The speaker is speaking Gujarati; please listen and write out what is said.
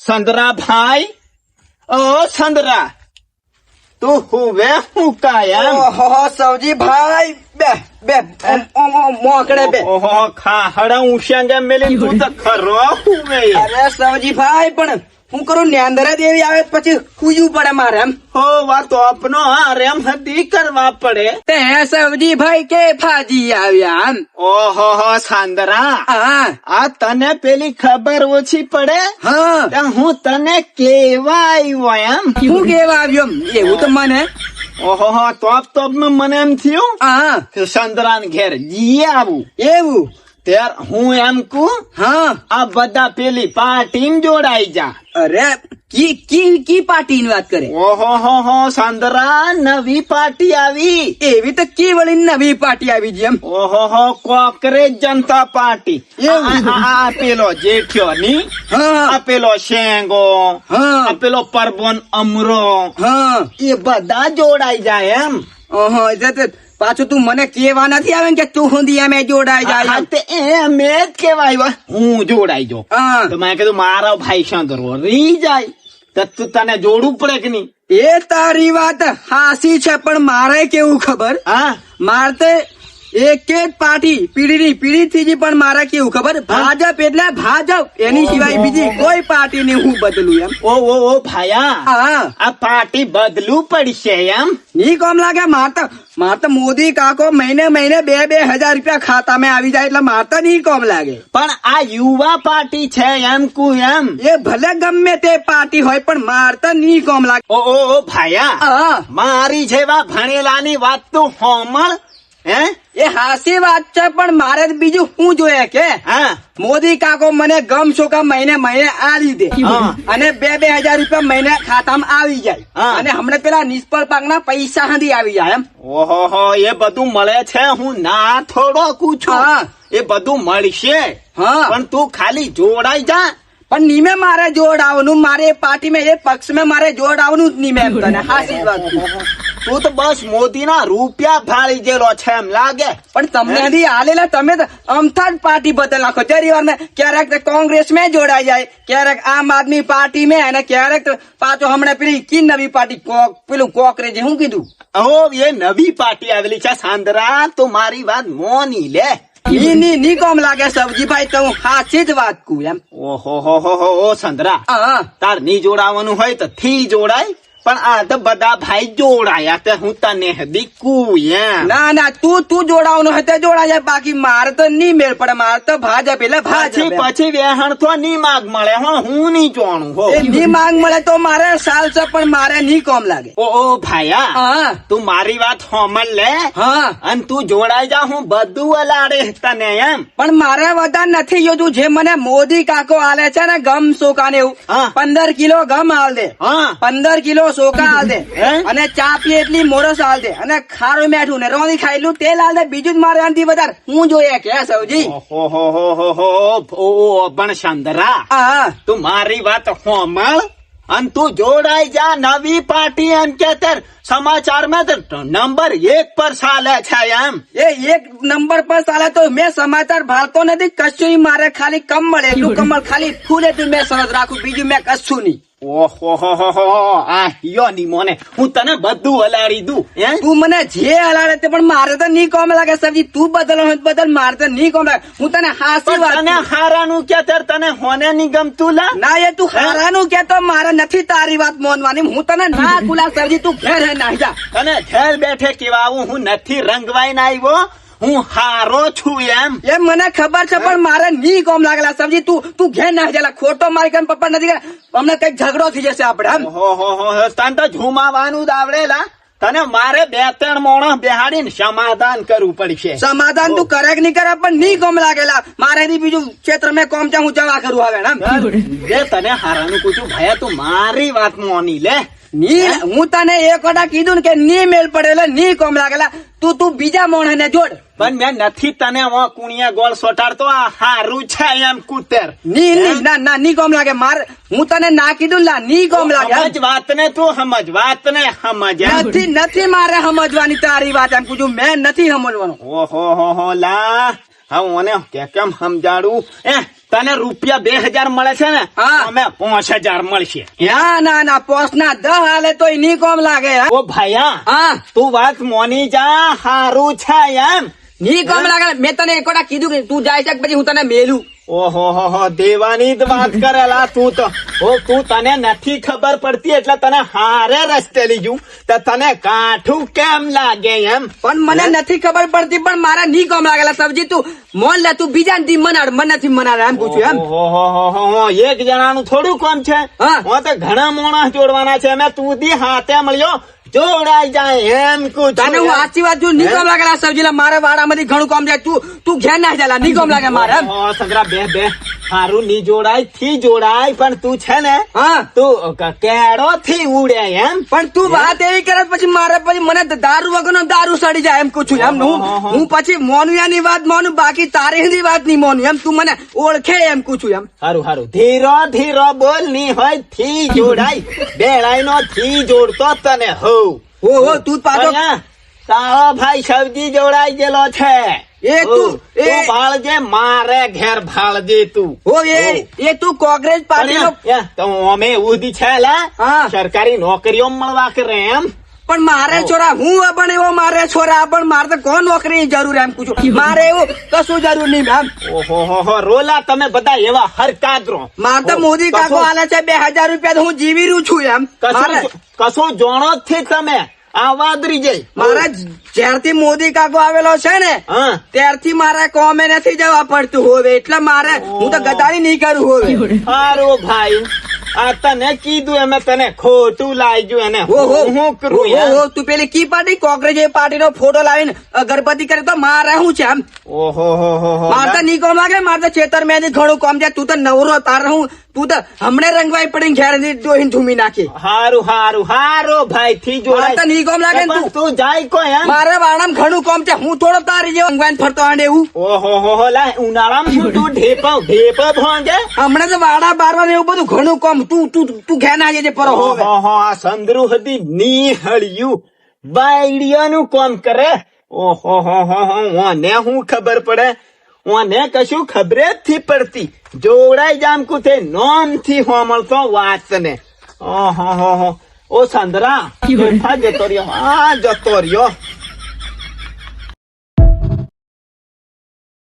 સંદરા ભાઈ, ઓ સંદરા, તું હુવે હું કાયમ? ઓહો સવજી ભાઈ, બે બે મોકડે બે. ઓહો ખાહડા ઉશ્યાંગે મેલી તું તો ખરો હુવે. અરે સવજી ભાઈ, પણ હું કરું નેંદરા દેવી આવે પછી ખુજવું પડે મારે એમ. હો વાત આપનો રેમ હદી કરવા પડે. તે સવજી ભાઈ કે ફાજી આવ્યા એમ. ઓહો હો સાંદરા, હા આ તને પેલી ખબર ઓછી પડે? હા, ત્યાં હું તને કેવા આવ્યો એમ? હું કેવા આવ્યો એમ? એવું તો મને. ઓહો હો તોપ માં મને એમ થયું હા કે સંદરા ઘેર જી આવું. એવું. ત્યાર હું એમ કું હા, આ બધા પેલી પાર્ટી જોડાઈ જા. અરે કી પાર્ટી ની વાત કરે? ઓહો હો સાંદરા, નવી પાર્ટી આવી. એવી તો કી વળી નવી પાર્ટી આવી છે એમ. ઓહો હો કોકરેજ જનતા પાર્ટી. એવું? આ પેલો જેઠ્યો ની, હા આ પેલો શેંગો, હા આ પેલો પરબોન અમરો, હા. એ બધા જોડાઈ જાય એમ. ઓહો, એટલે પાછું તું મને કેવા નથી આવે ને કે તું સુધી અમે જોડાઈ જાય હા, એમ? તે એમે જ કેવાય હું જોડાઈ જાઉં. હા, તો મેં કીધું મારો ભાઈ સંદરો રહી જાય તો તું તને જોડવું પડે કે નહીં? એ તારી વાત હાસી છે, પણ મારે કેવું ખબર? હા, મારે તો એક જ પાર્ટી પીડી થી પણ મારે કેવું ખબર? ભાજપ એટલે ભાજપ, એની સિવાય બીજી કોઈ પાર્ટી ને હું બદલું એમ. ઓ ભાયા, હા, આ પાર્ટી બદલું પડશે એમ? ની કોમ લાગે. મારતો મોદી કાકો મહિને 2,000 રૂપિયા ખાતામાં આવી જાય એટલે મારતો ની કોમ લાગે. પણ આ યુવા પાર્ટી છે એમ કુ એમ? એ ભલે ગમે તે પાર્ટી હોય પણ મારતો ની કોમ લાગે. ઓ ભાયા, હા, મારી જેવા ભણેલાની વાત તું હોમળ હે? એ હાસી વાત છે, પણ મારે બીજું શું જોઈએ કે હા, મોદી કાકો મને ગમ છો કે મહિને આલી દે હા. અને 2,000 રૂપિયા મહિને ખાતામાં આવી જાય. હા. અને હમણાં પેલા નિષ્ફળ પાકના પૈસા હાથી આવી જાય એમ. ઓહો હો, એ બધું મળે છે. હું ના થોડો કુછું. હા. એ બધું મળશે, હા, પણ તું ખાલી જોડાઈ જા. પણ નીમે મારે જોડાવાનું, મારે પાર્ટીમાં એ પક્ષમાં મારે જોડાવાનું જ નીમે એમ. તને હાસી વાત કહું. તું તો બસ મોદીના રૂપિયા ભાળી ગયેલો છે એમ લાગે. પણ તમને હજી હાલેલા તમે તો અમથા જ પાર્ટી બદલ નાખો. જરી વાર ક્યારેક કોંગ્રેસ માં જોડાઈ જાય, ક્યારેક આમ આદમી પાર્ટી માં, અને ક્યારેક પાછો હમણાં પેલી કી નવી પાર્ટી પેલું કોકરેજ શું કીધું? ઓ એ નવી પાર્ટી આવેલી છે સાંદરા, તો મારી વાત મોની લે. ની કોમ લાગે સબજીભાઈ, તો હું સાચી જ વાત કું એમ. ઓહો હો ઓ સંદરા, હા, તાર ની જોડાવાનું હોય તો થી જોડાય, પણ આ તો બધા ભાઈ જોડાયા તે હું તને દીકું એમ. ના તું જોડાવાનું હોય તો જોડાય જાય, બાકી મારે તો નહીં મેળ પડે. મારે તો ભાજપ એટલે ભાજપ. પછી વેહણ તો ની માગ મળે હો, હું ની જોણું હો. એ ની માંગ મળે તો મારે ચાલશે, પણ મારે ની કોમ લાગે. ઓ ભાયા, હા તું મારી વાત હોમલ લે, હા, અને તું જોડાઈ જા, હું બધું અલાડે તને એમ. પણ મારે વધારે નથી જોતું. જે મને મોદી કાકો આલે છે ને ગમ સોકા ને એવું, હા. 15 કિલો ગમ આલ દે, હા, 15 કિલો સોકા આલ દે, હે? અને ચા પીએ એટલી મોરસ આલ દે, અને ખારું મેઠું ને રોંધી ખાય એટલું તેલ આલ દે. બીજું જ મારે આનાથી વધારે હું જોઈએ કે સૌજી? ઓહો પણ સંદરા, હા, તું મારી વાત હોમળ અને તું જોડાઈ જા નવી પાર્ટી એમ કે તેર સમાચાર માં નંબર 1 પર ચાલે છે એમ. એ 1 નંબર પર ચાલે તો મેં સમાચાર ભાળતો નથી કશું. મારે ખાલી કમળ, એટલું કમળ ખાલી ફૂલ એટલું મેં સરસ રાખું, બીજું મેં કશું નહીં. ઓહો આ યો ની મોને, હું તને બધું હલાડી દઉં હે? તું મને જે હલાડે તે, પણ મારે તો નહીં કોમ લાગે સબજી. તું બદલ હોય તો બદલ, મારે તો નહીં કોમ લાગે. હું તને હાસી વાત તને હારાનું કે તેર તને હોને ની ગમતું લા? ના, એ તું હારાનું કે તો મારે નથી તારી વાત મોનવાની. હું તને ના કુલા સરજી, તું ઘેર હે ના જા. તને ઘેર બેઠે કેવા આવું? હું નથી રંગવાઈને આવ્યો, હું હારો છું એમ. એ મને ખબર છે, પણ મારે નહીં કોમ લાગેલા સબજી. તું ઘેર ના જા. ખોટો મારી કન પપ્પા નથી કરે, અમને કઈક ઝઘડો થઈ જશે આપડે એમ. ઓહો તને તો ઝુમાવાનું જ આવડેલા. તને મારે 2-3 માણસ બેહાડીને સમાધાન કરવું પડશે. સમાધાન તું કરે કે નહીં કરે, પણ નહીં કોમ લાગેલા. મારે બીજું ક્ષેત્ર મેં કોમ છે, હું જવા કરું હવે એમ. જે તને હારાનું પૂછું ભાઈ, તું મારી વાત મોની લે. હું તને એક વડા કીધું ને કે નહીં મેળ પડે એટલે નહીં કોમ લાગેલા. તું બીજા માણસ ને જોડ. પણ મેં નથી તને કુણિયા ગોળ સોટાડતો. આ હારું છે એમ કુતર. ના નહીં કોમ લાગે. મારે હું તને ના કીધું લા, નહીં કોમ લાગે. સમજ વાતને તું સમજ, વાતને સમજ. નથી મારે સમજવાની તારી વાત એમ પૂછું, મેં નથી સમજવાનું. ઓહો લા, હા મને કેમ સમજાડું? તને રૂપિયા 2000 મળે છે ને હા. અમે 5000 મળશે. ના પોસ ના 10 હાલે તો નહીં કોમ લાગે હા? ઓ ભાયા હા તું વાત મોની જા હારું છે એમ. નહીં કોમ લાગે મેં તને એક વાર કીધું કે તું જાય છે કે પછી હું તને મેલું. ઓહો હો દેવાની જ વાત કરેલા તું તો. તું તને નથી ખબર પડતી એટલે તને હારે રસ્તે લીધું તો તને કાઠું કેમ લાગે એમ. પણ મને નથી ખબર પડતી પણ મારા નહીં કોમ લાગેલા સબ્જી તું મોન લે તું બીજા થી મનાડ મને નથી મનાડ એમ પૂછ્યું એમ. ઓહો એક જણાનું થોડું કામ છે. હા. હું તો ઘણા મોણા જોડવાના છે મેં તું દી હાથે મળ્યો જોડાઈ જાય એમ કુછ. તને હું સાચી વાત જોઉં નહીં કોમ લાગેલા સબ્જી મારે વાડામાંથી ઘણું કોમ જાય તું ઘેર ના જાય નહીં કોમ લાગે મારે એમ. ઓહો, સગરા બે હારું ની જોડાય થી જોડાય પણ તું છે ને હા તું કેડો થી ઉડે એમ. પણ તું વાત એવી કરે પછી મારે પછી મને દારૂ વગરનો દારૂ સડી જાય એમ પૂછું એમ. હું પછી મોનુયાની વાત મોનું બાકી તારી વાત નહીં મોનું એમ. તું મને ઓળખે એમ પૂછું એમ. હારું ધીરો બોલ ની હોય થી જોડાય બેડાઈ નો થી જોડતો તને હો. ઓહો તું પાછો અહીંયા તારો ભાઈ સબ્જી જોડાઈ ગયેલો છે. એ તું તું ભાળજે મારે ઘેર ભાળજે તું. એ તું કોંગ્રેસ પાર્ટીનો તો અમે ઉધી છે લા હા. સરકારી નોકરીઓ મળવા કરે એમ. પણ મારે છોરા હું પણ એવો મારે છોરા પણ મારે તો કોણ નોકરીની જરૂર એમ પૂછું. મારે એવું કશું જરૂર નહીં એમ. ઓહો રોલા તમે બધા એવા હરકાદરો. મારે તો મોદી કાકો હાલે છે 2000 રૂપિયા તો હું જીવી રહ્યું છું એમ. કશું જોણો જ થી તમે આ વાદરી જઈ. મારા જ્યારથી મોદી કાકો આવેલો છે ને હા ત્યારથી મારા કોમે નથી જવા પડતું હોવે એટલે મારે હું તો ગદારી નહીં કરું હોવે. હારું ભાઈ આ તને કીધું એમે તને ખોટું લાગ્યું એને હું કરું યાર. ઓહો તું પેલી કી પાર્ટી કોંગ્રેસ પાર્ટી નો ફોટો લાવીને અગરબત્તી કરે તો મારે શું છે એમ. ઓહો મારે તો નહીં કોમ લાગે મારે તો ખેતર મેં ઘણું કોમ છે. તું તો નવરો તારે હું તું તો હમણે રંગવાઈ પડીને ઘેર દોહીને ધૂમી નાખી. હારું ભાઈ થી મારે તો નહીં કોમ લાગે ને તું જાય કોઈ એમ. મારે વાળામાં ઘણું કોમ છે. હું થોડો તારી જેવો રંગવાઈને ફરતો આંડે એવું. ઓહો લા ઉનાળામાં શું તું ઢેપ ભાંગે. હમણાં તો વાડા બારવા એવું બધું ઘણું કોમ તું ઘેર ના જજે પરો હોવે. આ સંદ્રુ હતી નિહળ્યું બાયડિયાનું કામ કરે. ઓહો ને હું ખબર પડે ઓને કશું ખબર જ થી પડતી. જોડાઈ જામ કુથે નોમ થી હોમળતો વાત ને. ઓહો ઓ સંદરા જતો રહ્યો